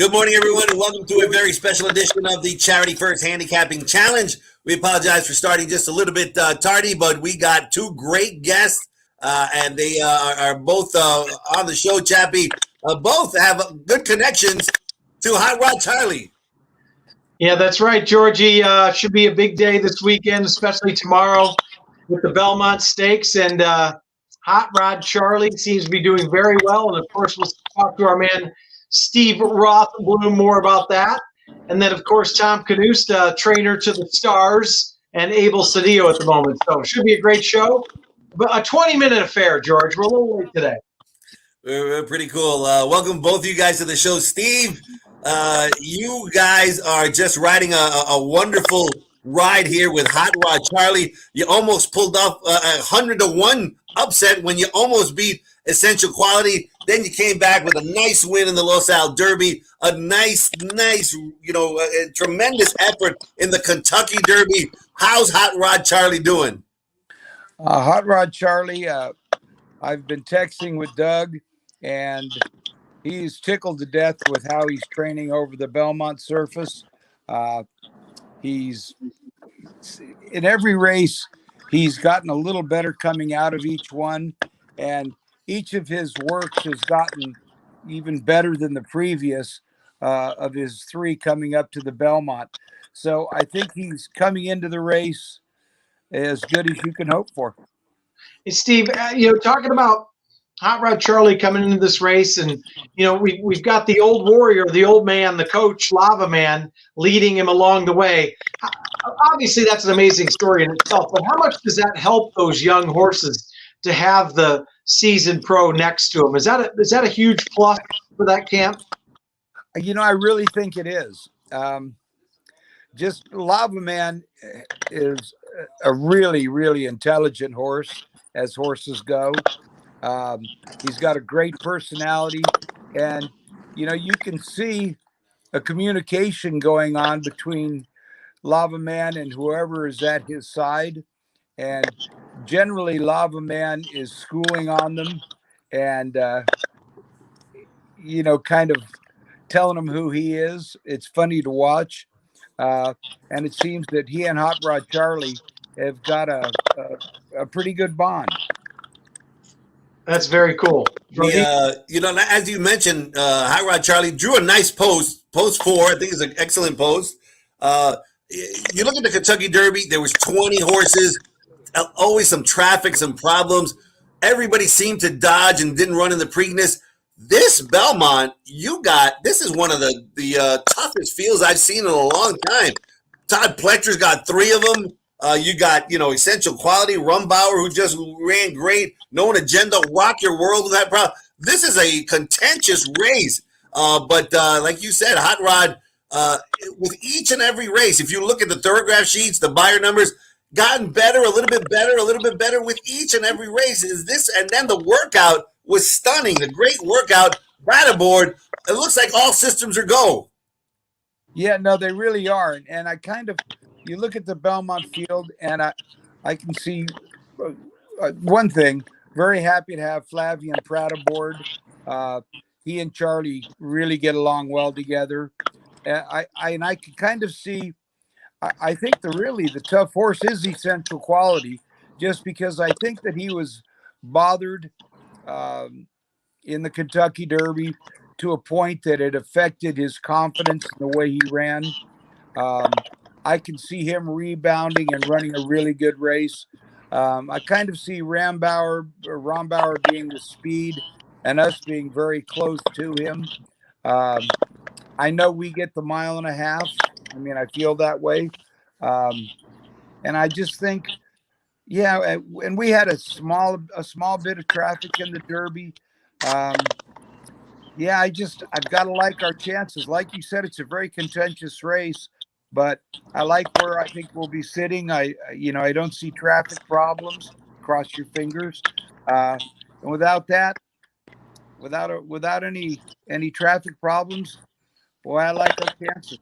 Good morning, everyone, and welcome to a very special edition of the Charity First Handicapping Challenge. We apologize for starting just a little bit tardy, but we got two great guests, and they are both on the show, Chappie. Both have good connections to Hot Rod Charlie. Yeah, that's right, Georgie. Should be a big day this weekend, especially tomorrow with the Belmont Stakes. And Hot Rod Charlie seems to be doing very well. And, of course, we'll talk to our man Steve Rothblum more about that. And then, of course, Tom Knust, trainer to the stars, and Abel Cedillo at the moment. So it should be a great show. But a 20-minute affair, George. We're a little late today. We're pretty cool. Welcome both of you guys to the show. Steve, you guys are just riding a wonderful ride here with Hot Rod Charlie. You almost pulled off a 100-1 upset when you almost beat Essential Quality. Then you came back with a nice win in the Los Al Derby, a nice, a tremendous effort in the Kentucky Derby. How's Hot Rod Charlie doing? Hot Rod Charlie, I've been texting with Doug, and he's tickled to death with how he's training over the Belmont surface. He's in every race, he's gotten a little better coming out of each one, and each of his works has gotten even better than the previous of his three coming up to the Belmont. So I think he's coming into the race as good as you can hope for. Hey, Steve, talking about Hot Rod Charlie coming into this race, and we've got the old warrior, the old man, the coach, Lava Man, leading him along the way. Obviously, that's an amazing story in itself, but how much does that help those young horses to have the seasoned pro next to him? Is that a huge plus for that camp? I really think it is. Just Lava Man is a really, really intelligent horse, as horses go. He's got a great personality, and you can see a communication going on between Lava Man and whoever is at his side, and generally Lava Man is schooling on them and kind of telling them who he is. It's funny to watch, and it seems that he and Hot Rod Charlie have got a pretty good bond. That's very cool. As you mentioned, Hot Rod Charlie drew a nice post 4. I think it's an excellent post. You look at the Kentucky Derby, there was 20 horses, always some traffic, some problems. Everybody seemed to dodge and didn't run in the Preakness. This Belmont, this is one of the toughest fields I've seen in a long time. Todd Pletcher's got 3 of them. You got, Essential Quality, Rumbauer, who just ran great. Known Agenda, Rock Your World with that problem. This is a contentious race. But like you said, Hot Rod, with each and every race, if you look at the thoroughgraph sheets, the buyer numbers, gotten better, a little bit better with each and every race. And then the workout was stunning. The great workout, Battleborn. It looks like all systems are go. Yeah, no, they really are. And you look at the Belmont field, and I can see one thing. Very happy to have Flavian Pratt aboard. He and Charlie really get along well together. I can kind of see. I think the tough horse is Essential Quality, just because I think that he was bothered in the Kentucky Derby to a point that it affected his confidence in the way he ran. I can see him rebounding and running a really good race. I kind of see Rombauer being the speed and us being very close to him. I know we get the 1.5 miles. I mean, I feel that way. And I just think, and we had a small bit of traffic in the Derby. I've got to like our chances. Like you said, it's a very contentious race, but I like where I think we'll be sitting. I don't see traffic problems. Cross your fingers. And without that, without any traffic problems, boy, I like our chances.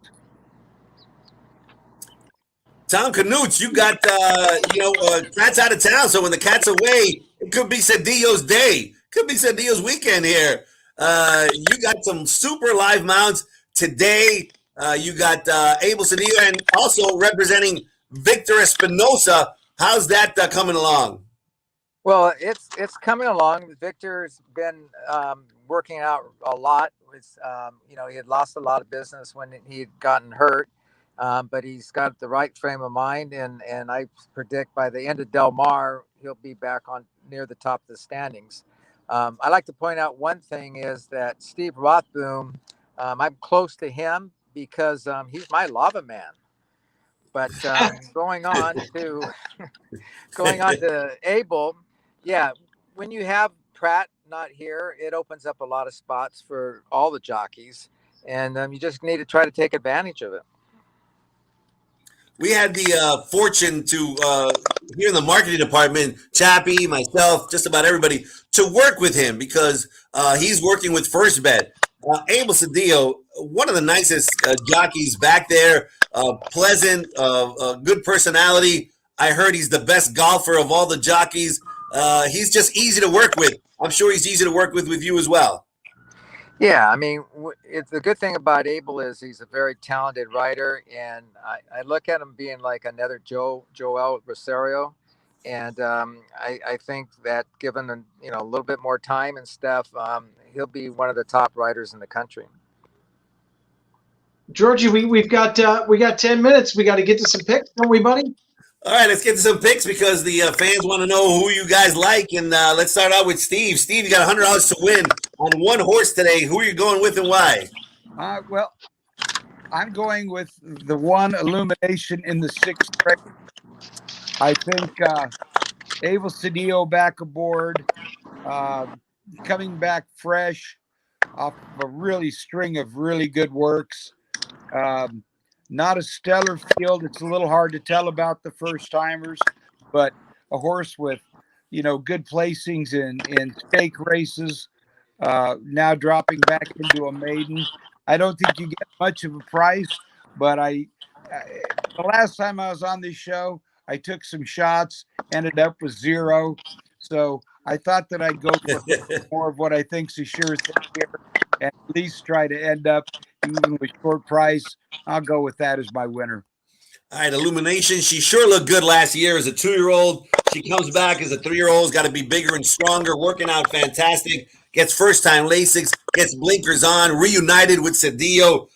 Tom Knust, you got Cat's out of town, so when the Cat's away, it could be Cedillo's day. Could be Cedillo's weekend here. You got some super live mounts. today. You got Abel Cedillo and also representing Victor Espinosa. How's that coming along? Well, it's coming along. Victor's been working out a lot. It's, he had lost a lot of business when he had gotten hurt, but he's got the right frame of mind, and I predict by the end of Del Mar he'll be back on near the top of the standings. I like to point out one thing is that Steve Rothblum, I'm close to him because he's my lava man. But going on to Abel, yeah, when you have Pratt not here, it opens up a lot of spots for all the jockeys, and you just need to try to take advantage of it. We had the fortune to here in the marketing department, Chappie, myself, just about everybody, to work with him because he's working with First Bet. Abel Cedillo, one of the nicest jockeys back there, pleasant, good personality. I heard he's the best golfer of all the jockeys. He's just easy to work with. I'm sure he's easy to work with you as well. Yeah, I mean, it's the good thing about Abel is he's a very talented rider, and I look at him being like another Joel Rosario, and I think that given a little bit more time and stuff, he'll be one of the top riders in the country. Georgie, we got 10 minutes. We got to get to some picks, don't we, buddy? All right, let's get to some picks because the fans want to know who you guys like. And let's start out with Steve. Steve, you got $100 to win on one horse today. Who are you going with and why? Well, I'm going with the one Illumination in the sixth race. I think Abel Cedillo back aboard, coming back fresh off of a really string of really good works. Not a stellar field. It's a little hard to tell about the first timers, but a horse with, good placings in stake races, now dropping back into a maiden. I don't think you get much of a price, but the last time I was on this show, I took some shots, ended up with zero. So I thought that I'd go for more of what I think's a sure thing here, and at least try to end up even with short price. I'll go with that as my winner. All right, Illumination. She sure looked good last year as a 2-year-old. She comes back as a 3-year-old. Got to be bigger and stronger, working out fantastic. Gets first-time Lasix, gets blinkers on, reunited with Cedillo,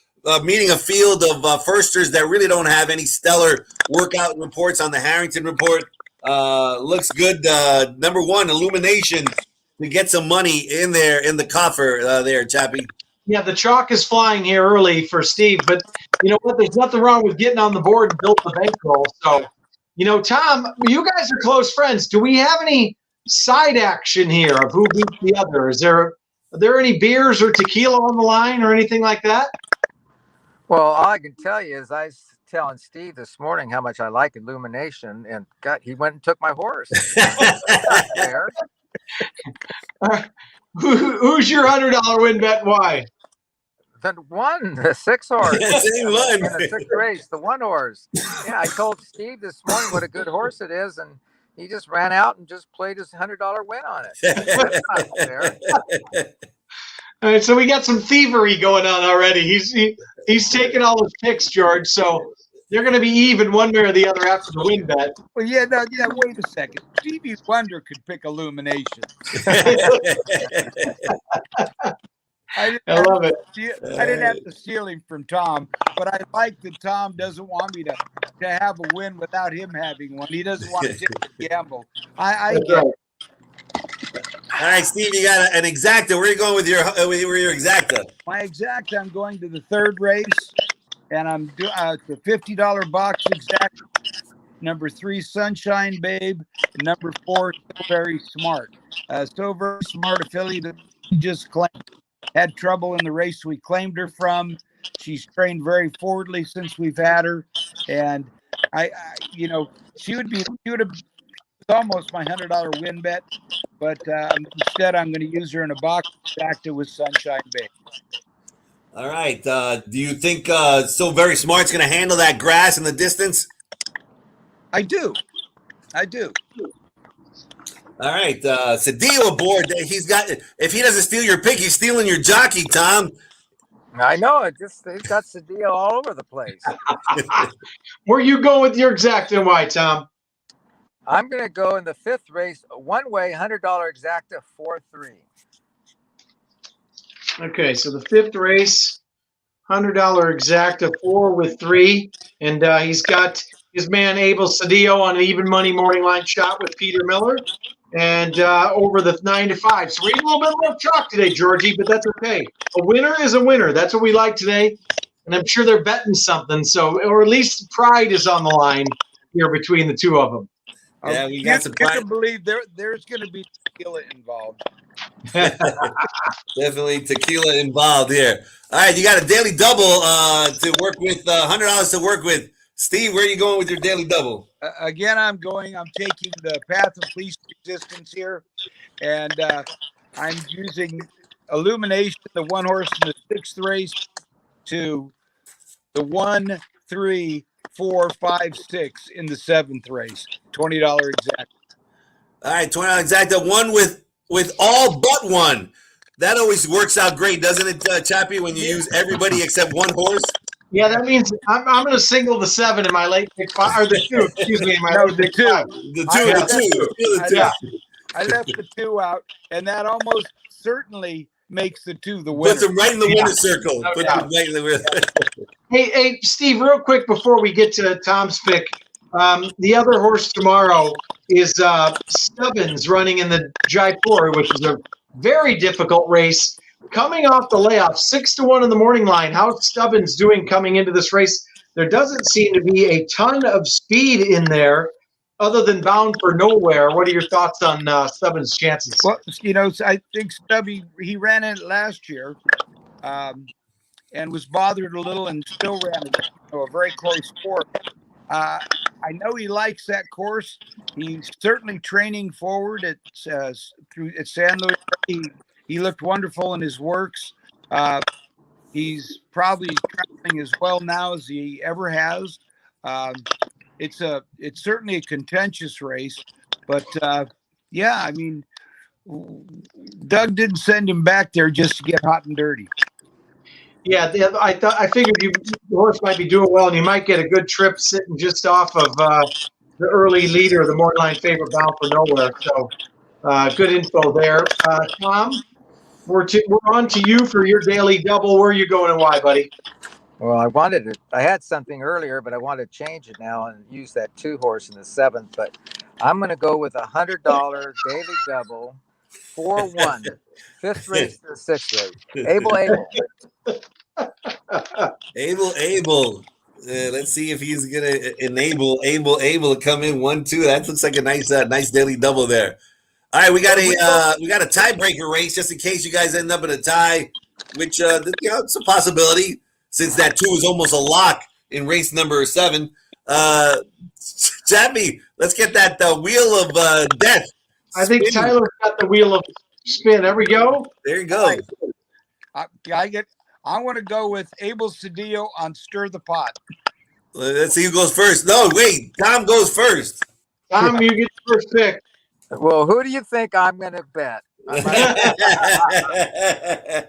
meeting a field of firsters that really don't have any stellar workout reports on the Harrington report. Looks good. Number one, Illumination, to get some money in there in the coffer there, Chappie. Yeah, the chalk is flying here early for Steve, but you know what? There's nothing wrong with getting on the board and build the bankroll. So, Tom, you guys are close friends. Do we have any side action here of who beats the other? Are there any beers or tequila on the line or anything like that? Well, all I can tell you is I was telling Steve this morning how much I like Illumination, and he went and took my horse. There. Who's your $100 win bet? Why? The 6 horse. Same one. In the 6th race, the 1 horse. Yeah, I told Steve this morning what a good horse it is, and he just ran out and just played his $100 win on it. That's not fair. All right, so we got some thievery going on already. He's taking all his picks, George. So they're going to be even one way or the other after the win bet. Well, wait a second. Stevie Wonder could pick Illumination. I love it. I didn't have to steal him from Tom, but I like that Tom doesn't want me to have a win without him having one. He doesn't want to take the gamble. I get it. All right, Steve, you got an Exacta. Where are you going with your Exacta? My Exacta, I'm going to the 3rd race, and I'm doing the $50 box Exacta. Number 3, Sunshine Babe. And number 4, So Very Smart. So Very Smart affiliate that we just claimed. Had trouble in the race we claimed her from. She's trained very forwardly since we've had her, and she would have almost my $100 win bet, but instead I'm going to use her in a box Exacta with Sunshine Babe. All right. Do you think So Very Smart's going to handle that grass in the distance? I do. All right, Cedillo aboard. He's got. If he doesn't steal your pick, he's stealing your jockey, Tom. I know it. He's got Cedillo all over the place. Where you go with your Exacta and why, Tom? I'm going to go in the 5th race, one way, $100 Exacta 4-3. Okay, so the 5th race, $100 Exacta 4-3, and he's got his man Abel Cedillo on an even money morning line shot with Peter Miller, and over the 9-5. So we're eating a little bit more chalk today, Georgie, but that's okay. A winner is a winner. That's what we like today, and I'm sure they're betting something. So, or at least pride is on the line here between the two of them. Yeah, we got some You pride. can believe there's going to be tequila involved. Definitely tequila involved here. All right, you got a daily double to work with, $100 to work with. Steve, where are you going with your daily double? Again, I'm taking the path of least resistance here, and I'm using Illumination, the one horse in the 6th race, to the 1, 3, 4, 5, 6 in the 7th race. $20 exact. All right, $20 Exacta, one with all but one. That always works out great, doesn't it, Chappie, when you use everybody except one horse? Yeah, that means I'm going to single the 7 in my late pick 5, or the 2, excuse me, in my No, late the pick 2. 5. The two. I left the 2 out, and that almost certainly makes the 2 the Puts winner. them right in the winner's circle. No Puts doubt. them right in the winner. Hey, Steve, real quick before we get to Tom's pick, the other horse tomorrow is Stubbins running in the Jaipur, which is a very difficult race. Coming off the layoff, 6-1 in the morning line. How's Stubbins doing coming into this race? There doesn't seem to be a ton of speed in there other than Bound for Nowhere. What are your thoughts on Stubbins' chances? Well, I think Stubby, he ran it last year and was bothered a little and still ran a very close course. I know he likes that course. He's certainly training forward at San Luis. He looked wonderful in his works. He's probably traveling as well now as he ever has. It's certainly a contentious race, but yeah, I mean, Doug didn't send him back there just to get hot and dirty. Yeah, I figured the horse might be doing well, and you might get a good trip sitting just off of the early leader, the morning line favorite, Bound for Nowhere. So good info there. Tom, we're on to you for your daily double. Where are you going and why, buddy? Well, I had something earlier, but I want to change it now and use that 2 horse in the 7th. But I'm going to go with $100 daily double 4-1, 5th race to the 6th race. Abel. Let's see if he's gonna enable Abel to come in 1-2. That looks like a nice daily double there. All right, we got a tiebreaker race just in case you guys end up in a tie, which it's a possibility since that 2 is almost a lock in race number 7. Chappie, let's get that wheel of death. I think spin. Tyler's got the wheel of spin. There we go. There you go. I want to go with Abel Cedillo on Stir the Pot. Let's see who goes first. No, wait. Tom goes first. Tom, you get the first pick. Well, who do you think I'm going to bet?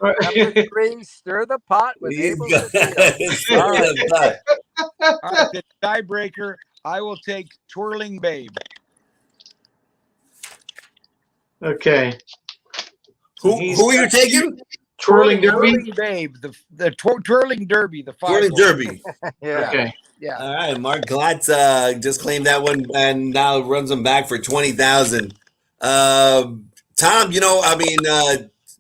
Number 3, Stir the Pot with Abel Cedillo. All right. All right, the tiebreaker, I will take Twirling Babe. Okay. Who are you taking? Twirling Derby? Twirling Babe, the Twirling Derby, the 5. Twirling Derby. Yeah. Okay. Yeah. All right, Mark Glatz just claimed that one and now runs them back for 20,000. Tom,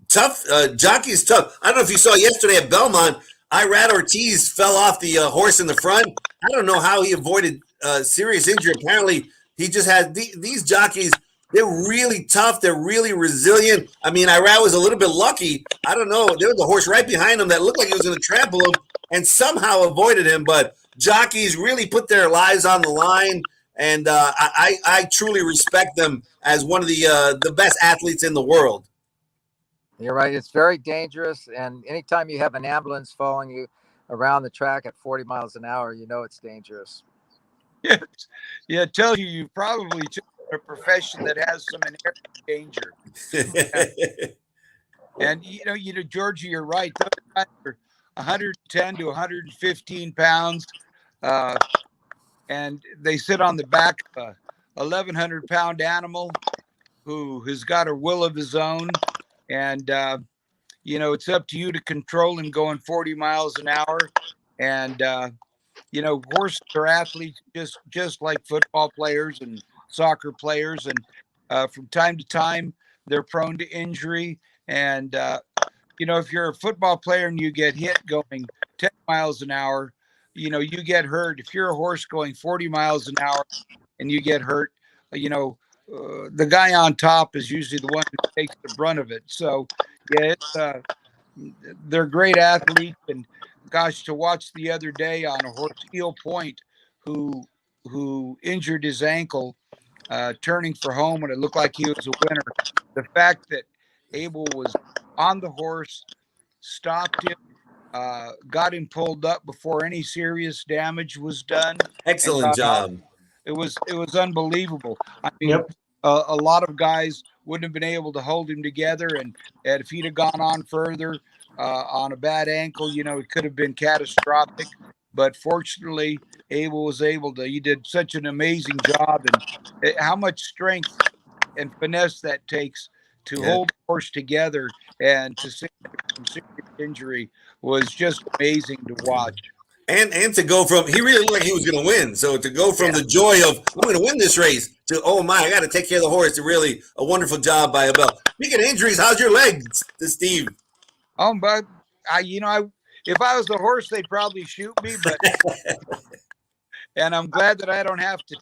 tough. Jockey's tough. I don't know if you saw yesterday at Belmont, Irad Ortiz fell off the horse in the front. I don't know how he avoided serious injury. Apparently, he just had these jockeys. They're really tough. They're really resilient. I mean, Irad was a little bit lucky. I don't know. There was a horse right behind him that looked like he was going to trample him and somehow avoided him. But jockeys really put their lives on the line, and I truly respect them as one of the best athletes in the world. You're right. It's very dangerous, and anytime you have an ambulance following you around the track at 40 miles an hour, you know it's dangerous. Yeah, it tells you probably chosen a profession that has some inherent danger. And Georgie, you're right. Those guys 110 to 115 pounds. And they sit on the back of a 1,100-pound animal who has got a will of his own. And, it's up to you to control him going 40 miles an hour. And, horses are athletes just like football players and soccer players. And from time to time, they're prone to injury. And, if you're a football player and you get hit going 10 miles an hour, you get hurt. If you're a horse going 40 miles an hour and you get hurt, the guy on top is usually the one who takes the brunt of it. So, yeah, they're great athletes. And gosh, to watch the other day on a horse, Heel Point, who injured his ankle turning for home, and it looked like he was a winner. The fact that Abel was on the horse, stopped him, got him pulled up before any serious damage was done. Excellent job. It was unbelievable. I mean, Yep. A lot of guys wouldn't have been able to hold him together, and if he'd have gone on further on a bad ankle, it could have been catastrophic. But fortunately, Abel was able to. He did such an amazing job, and how much strength and finesse that takes to hold the horse together and to save from serious injury was just amazing to watch. And to go from, he really looked like he was going to win. So to go from the joy of, I'm going to win this race, to, oh my, I got to take care of the horse, to really a wonderful job by Abel. Speaking of injuries, how's your leg, Steve? But if I was the horse, they'd probably shoot me. But and I'm glad that I don't have to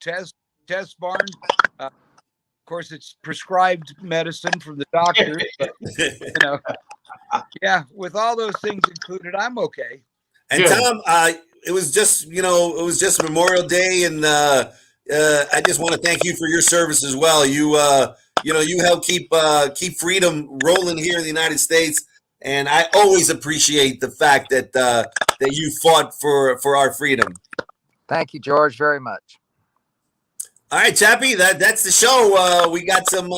test barn. Of course, it's prescribed medicine from the doctor. But, with all those things included, I'm okay. And Tom, it was just Memorial Day, and I just want to thank you for your service as well. You help keep freedom rolling here in the United States, and I always appreciate the fact that you fought for our freedom. Thank you, George, very much. All right, Chappie, that's the show. We got some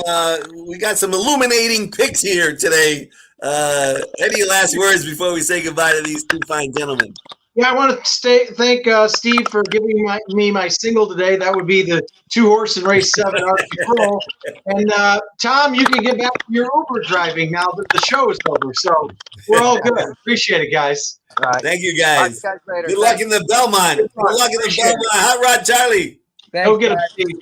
illuminating picks here today. Any last words before we say goodbye to these two fine gentlemen? Yeah, I want to thank Steve for giving me my single today. That would be the 2-horse in race 7, Art Control. And Tom, you can get back to your Uber driving now that the show is over. So we're all good. Appreciate it, guys. All right. Thank you, guys. Talk to you guys later. Good luck in the Belmont. Good luck in the Belmont. Hot Rod Charlie. Thanks, Go get him, guys. Steve.